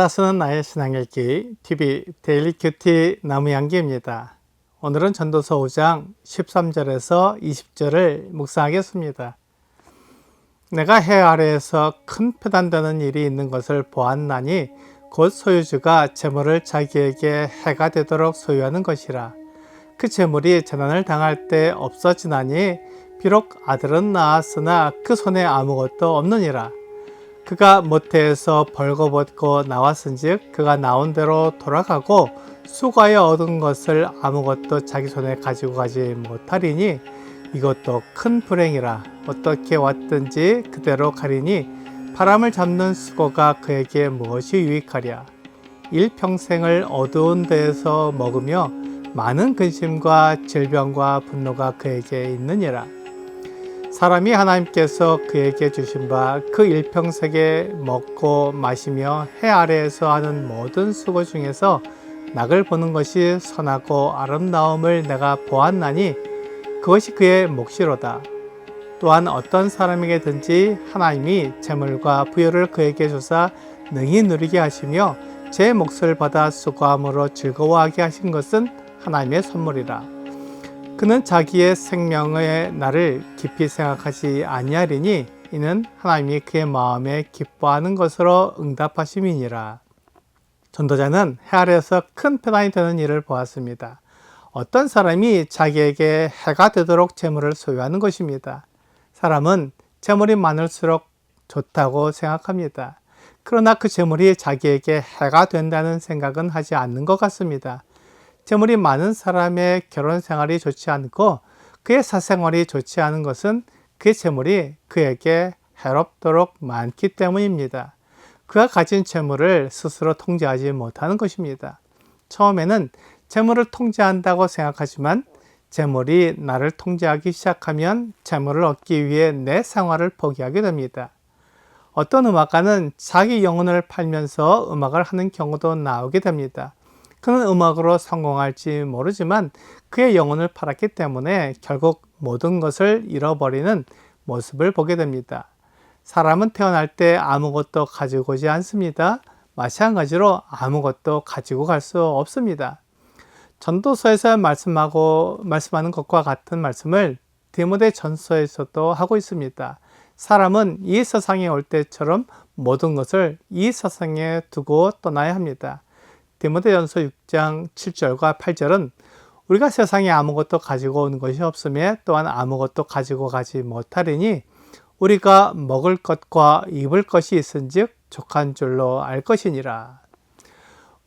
살아서는 나의 신앙읽기 TV 데일리 큐티 나무향기입니다. 오늘은 전도서 5장 13절에서 20절을 묵상하겠습니다. 내가 해 아래에서 큰 표단되는 일이 있는 것을 보았나니 곧 소유주가 재물을 자기에게 해가 되도록 소유하는 것이라. 그 재물이 재난을 당할 때 없어지나니 비록 아들은 낳았으나 그 손에 아무것도 없느니라. 그가 모태에서 벌거벗고 나왔은즉 그가 나온 대로 돌아가고 수고하여 얻은 것을 아무것도 자기 손에 가지고 가지 못하리니 이것도 큰 불행이라. 어떻게 왔든지 그대로 가리니 바람을 잡는 수고가 그에게 무엇이 유익하랴. 일평생을 어두운 데에서 먹으며 많은 근심과 질병과 분노가 그에게 있느니라. 사람이 하나님께서 그에게 주신 바 그 일평생에 먹고 마시며 해 아래에서 하는 모든 수고 중에서 낙을 보는 것이 선하고 아름다움을 내가 보았나니 그것이 그의 몫이로다. 또한 어떤 사람에게든지 하나님이 재물과 부여를 그에게 주사 능히 누리게 하시며 제 몫을 받아 수고함으로 즐거워하게 하신 것은 하나님의 선물이라. 그는 자기의 생명의 날을 깊이 생각하지 아니하리니 이는 하나님이 그의 마음에 기뻐하는 것으로 응답하심이니라. 전도자는 해 아래에서 큰 표단이 되는 일을 보았습니다. 어떤 사람이 자기에게 해가 되도록 재물을 소유하는 것입니다. 사람은 재물이 많을수록 좋다고 생각합니다. 그러나 그 재물이 자기에게 해가 된다는 생각은 하지 않는 것 같습니다. 재물이 많은 사람의 결혼 생활이 좋지 않고 그의 사생활이 좋지 않은 것은 그의 재물이 그에게 해롭도록 많기 때문입니다. 그가 가진 재물을 스스로 통제하지 못하는 것입니다. 처음에는 재물을 통제한다고 생각하지만 재물이 나를 통제하기 시작하면 재물을 얻기 위해 내 생활을 포기하게 됩니다. 어떤 음악가는 자기 영혼을 팔면서 음악을 하는 경우도 나오게 됩니다. 그는 음악으로 성공할지 모르지만 그의 영혼을 팔았기 때문에 결국 모든 것을 잃어버리는 모습을 보게 됩니다. 사람은 태어날 때 아무것도 가지고 오지 않습니다. 마찬가지로 아무것도 가지고 갈 수 없습니다. 전도서에서 말씀하는 것과 같은 말씀을 디모데전서에서도 하고 있습니다. 사람은 이 세상에 올 때처럼 모든 것을 이 세상에 두고 떠나야 합니다. 디모데전서 6장 7절과 8절은 우리가 세상에 아무것도 가지고 온 것이 없으며 또한 아무것도 가지고 가지 못하리니 우리가 먹을 것과 입을 것이 있은즉 족한 줄로 알 것이니라.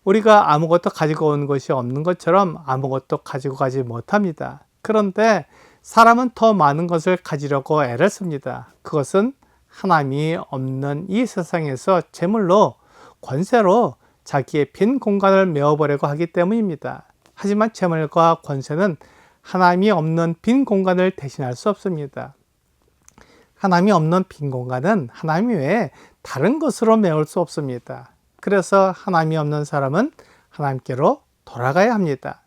우리가 아무것도 가지고 온 것이 없는 것처럼 아무것도 가지고 가지 못합니다. 그런데 사람은 더 많은 것을 가지려고 애를 씁니다. 그것은 하나님이 없는 이 세상에서 재물로, 권세로 자기의 빈 공간을 메워보려고 하기 때문입니다. 하지만 재물과 권세는 하나님이 없는 빈 공간을 대신할 수 없습니다. 하나님이 없는 빈 공간은 하나님 외에 다른 것으로 메울 수 없습니다. 그래서 하나님이 없는 사람은 하나님께로 돌아가야 합니다.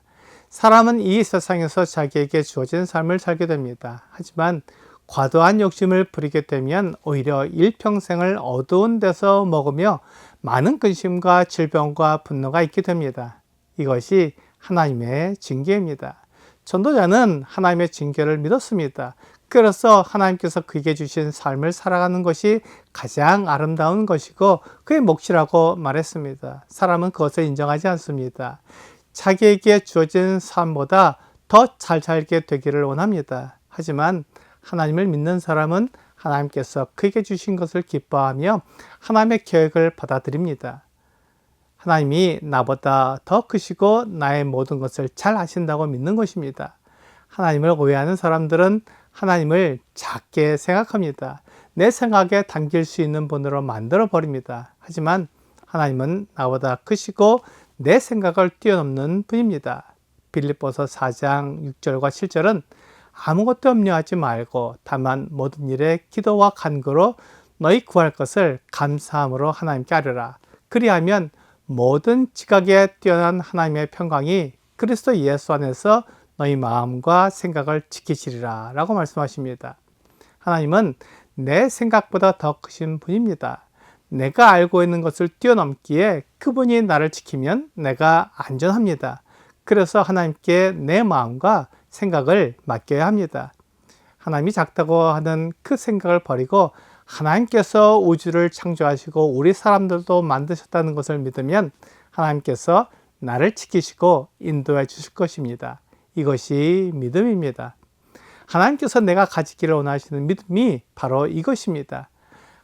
사람은 이 세상에서 자기에게 주어진 삶을 살게 됩니다. 하지만 과도한 욕심을 부리게 되면 오히려 일평생을 어두운 데서 먹으며 많은 근심과 질병과 분노가 있게 됩니다. 이것이 하나님의 징계입니다. 전도자는 하나님의 징계를 믿었습니다. 그래서 하나님께서 그에게 주신 삶을 살아가는 것이 가장 아름다운 것이고 그의 몫이라고 말했습니다. 사람은 그것을 인정하지 않습니다. 자기에게 주어진 삶보다 더 잘 살게 되기를 원합니다. 하지만 하나님을 믿는 사람은 하나님께서 그에게 주신 것을 기뻐하며 하나님의 계획을 받아들입니다. 하나님이 나보다 더 크시고 나의 모든 것을 잘 아신다고 믿는 것입니다. 하나님을 오해하는 사람들은 하나님을 작게 생각합니다. 내 생각에 담길 수 있는 분으로 만들어 버립니다. 하지만 하나님은 나보다 크시고 내 생각을 뛰어넘는 분입니다. 빌립보서 4장 6절과 7절은 아무것도 염려하지 말고 다만 모든 일에 기도와 간구로 너희 구할 것을 감사함으로 하나님께 아뢰라. 그리하면 모든 지각에 뛰어난 하나님의 평강이 그리스도 예수 안에서 너희 마음과 생각을 지키시리라 라고 말씀하십니다. 하나님은 내 생각보다 더 크신 분입니다. 내가 알고 있는 것을 뛰어넘기에 그분이 나를 지키면 내가 안전합니다. 그래서 하나님께 내 마음과 생각을 맡겨야 합니다. 하나님이 작다고 하는 그 생각을 버리고 하나님께서 우주를 창조하시고 우리 사람들도 만드셨다는 것을 믿으면 하나님께서 나를 지키시고 인도해 주실 것입니다. 이것이 믿음입니다. 하나님께서 내가 가지기를 원하시는 믿음이 바로 이것입니다.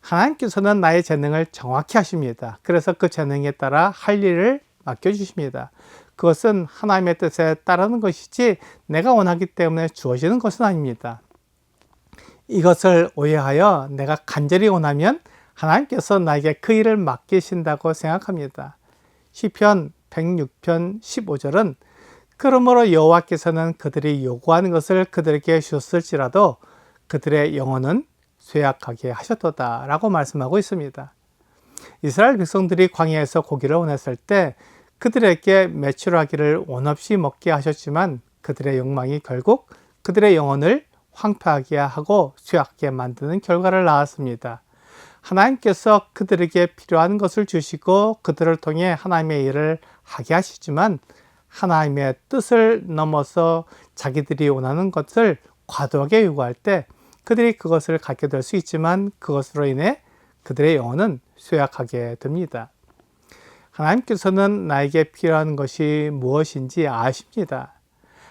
하나님께서는 나의 재능을 정확히 하십니다. 그래서 그 재능에 따라 할 일을 맡겨주십니다. 그것은 하나님의 뜻에 따르는 것이지 내가 원하기 때문에 주어지는 것은 아닙니다. 이것을 오해하여 내가 간절히 원하면 하나님께서 나에게 그 일을 맡기신다고 생각합니다. 시편 106편 15절은 그러므로 여호와께서는 그들이 요구하는 것을 그들에게 주셨을지라도 그들의 영혼은 쇠약하게 하셨도다 라고 말씀하고 있습니다. 이스라엘 백성들이 광야에서 고기를 원했을 때 그들에게 메추라기를 원 없이 먹게 하셨지만 그들의 욕망이 결국 그들의 영혼을 황폐하게 하고 쇠약하게 만드는 결과를 낳았습니다. 하나님께서 그들에게 필요한 것을 주시고 그들을 통해 하나님의 일을 하게 하시지만 하나님의 뜻을 넘어서 자기들이 원하는 것을 과도하게 요구할 때 그들이 그것을 갖게 될 수 있지만 그것으로 인해 그들의 영혼은 쇠약하게 됩니다. 하나님께서는 나에게 필요한 것이 무엇인지 아십니다.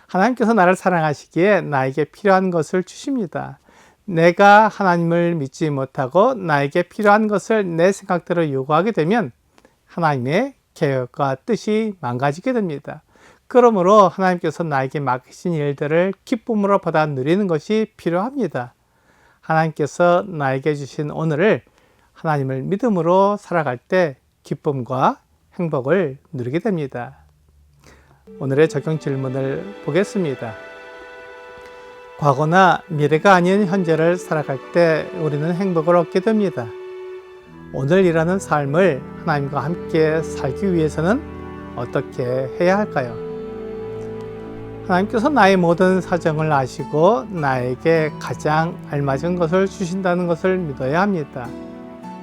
하나님께서 나를 사랑하시기에 나에게 필요한 것을 주십니다. 내가 하나님을 믿지 못하고 나에게 필요한 것을 내 생각대로 요구하게 되면 하나님의 계획과 뜻이 망가지게 됩니다. 그러므로 하나님께서 나에게 맡기신 일들을 기쁨으로 받아 누리는 것이 필요합니다. 하나님께서 나에게 주신 오늘을 하나님을 믿음으로 살아갈 때 기쁨과 행복을 누리게 됩니다. 오늘의 적용 질문을 보겠습니다. 과거나 미래가 아닌 현재를 살아갈 때 우리는 행복을 얻게 됩니다. 오늘이라는 삶을 하나님과 함께 살기 위해서는 어떻게 해야 할까요? 하나님께서 나의 모든 사정을 아시고 나에게 가장 알맞은 것을 주신다는 것을 믿어야 합니다.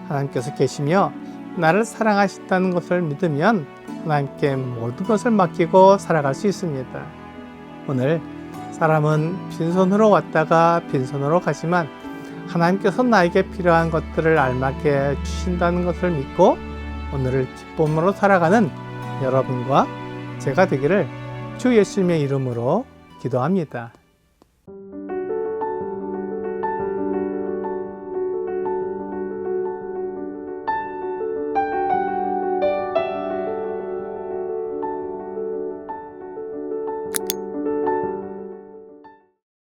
하나님께서 계시며 나를 사랑하신다는 것을 믿으면 하나님께 모든 것을 맡기고 살아갈 수 있습니다. 오늘 사람은 빈손으로 왔다가 빈손으로 가지만 하나님께서 나에게 필요한 것들을 알맞게 주신다는 것을 믿고 오늘을 기쁨으로 살아가는 여러분과 제가 되기를 주 예수님의 이름으로 기도합니다.